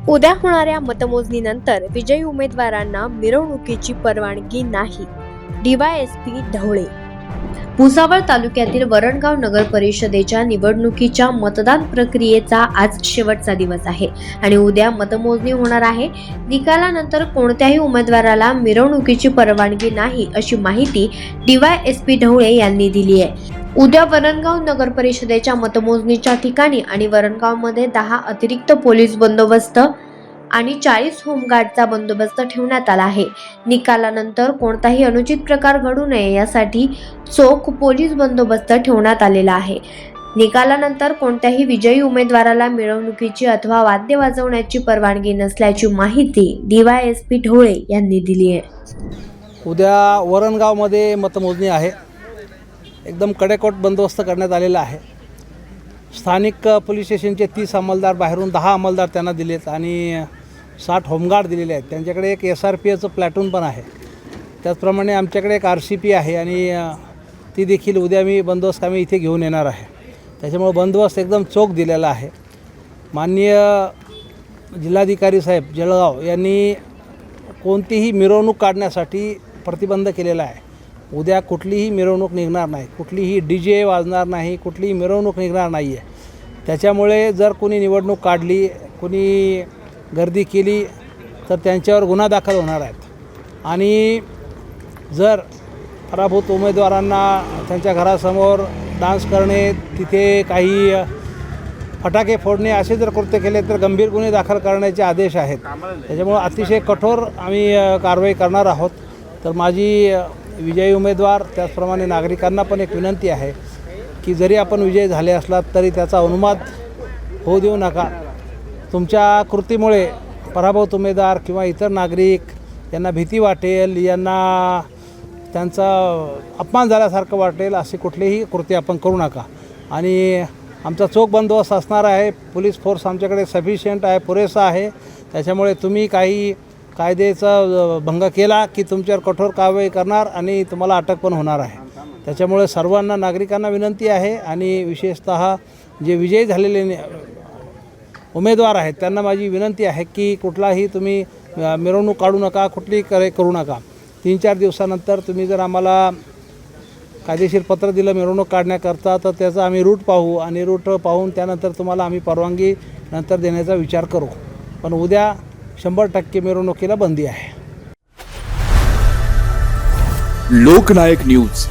उद्या होणाऱ्या मतमोजणीनंतर विजयी उमेदवारांना मिरवणुकीची परवानगी नाही. डीवायएसपी ढवळे. भुसावळ तालुक्यातील वरणगाव नगर परिषदेच्या निवडणुकीच्या मतदान प्रक्रियेचा आज शेवटचा दिवस आहे आणि उद्या मतमोजणी होणार आहे. निकालानंतर कोणत्याही उमेदवाराला मिरवणुकीची परवानगी नाही अशी माहिती डीवायएसपी ढवळे यांनी दिली आहे. उद्या वरणगाव नगर परिषदेच्या मतमोजणीच्या ठिकाणी आणि वरणगावमध्ये 10 अतिरिक्त पोलीस बंदोबस्त आणि 40 होमगार्डचा बंदोबस्त ठेवण्यात आला आहे. निकालानंतर कोणताही अनुचित प्रकार घडू नये यासाठी चोख पोलीस बंदोबस्त ठेवण्यात आलेला आहे. निकालानंतर कोणत्याही विजयी उमेदवाराला मिरवणुकीची अथवा वाद्य वाजवण्याची परवानगी नसल्याची माहिती डीवायएसपी ढवळे यांनी दिली आहे. उद्या वरणगावमध्ये मतमोजणी आहे. एकदम कडेकोट बंदोबस्त करण्यात आलेला आहे. स्थानिक पोलीस स्टेशनचे 30 अंमलदार, बाहेरून 10 अंमलदार त्यांना दिलेत आणि 60 होमगार्ड दिलेले आहेत. त्यांच्याकडे एक SRPFचं प्लॅटून पण आहे. त्याचप्रमाणे आमच्याकडे एक RCP आहे आणि ती देखील उद्या मी बंदोबस्त आम्ही इथे घेऊन येणार आहे. त्याच्यामुळे बंदोबस्त एकदम चोख दिलेला आहे. माननीय जिल्हाधिकारी साहेब जळगाव यांनी कोणतीही मिरवणूक काढण्यासाठी प्रतिबंध केलेला आहे. उद्या कुठलीही मिरवणूक निघणार नाही, कुठलीही DJ वाजणार नाही, कुठलीही मिरवणूक निघणार नाही आहे. त्याच्यामुळे जर कोणी निवडणूक काढली, कोणी गर्दी केली तर त्यांच्यावर गुन्हा दाखल होणार आहेत आणि जर पराभूत उमेदवारांना त्यांच्या घरासमोर डान्स करणे, तिथे काही फटाके फोडणे असे जर कृत्य केले तर गंभीर गुन्हे दाखल करण्याचे आदेश आहेत. त्याच्यामुळे अतिशय कठोर आम्ही कारवाई करणार आहोत. तर माझी विजयी उमेदवार त्याचप्रमाणे नागरिकांना पण एक विनंती आहे की जरी आपण विजयी झाले असलात तरी त्याचा अनुमाद होऊ देऊ नका. तुमच्या कृतीमुळे पराभूत उमेदवार किंवा इतर नागरिक यांना भीती वाटेल, यांना त्यांचा अपमान झाल्यासारखं वाटेल असे कुठलेही कृत्य आपण करू नका. आणि आमचा चोख बंदोबस्त असणार आहे. पोलीस फोर्स आमच्याकडे सफिशियंट आहे, पुरेसा आहे. त्याच्यामुळे तुम्ही काही कायद्याचा भंग केला की तुमच्यावर कठोर कारवाई करणार आणि तुम्हाला अटक पण होणार आहे. त्याच्यामुळे सर्वांना नागरिकांना विनंती आहे आणि विशेषतः जे विजयी झालेले उमेदवार आहेत त्यांना माझी विनंती आहे की कुठलाही तुम्ही मिरवणूक काढू नका, कुठलीही करू नका. 3-4 दिवसानंतर तुम्ही जर आम्हाला कायदेशीर पत्र दिलं मिरवणूक काढण्याकरता तर त्याचा आम्ही रूट पाहू आणि रूट पाहून त्यानंतर तुम्हाला आम्ही परवानगी नंतर देण्याचा विचार करू. पण उद्या 100% मिरवणुकीला बंदी आहे. लोकनायक न्यूज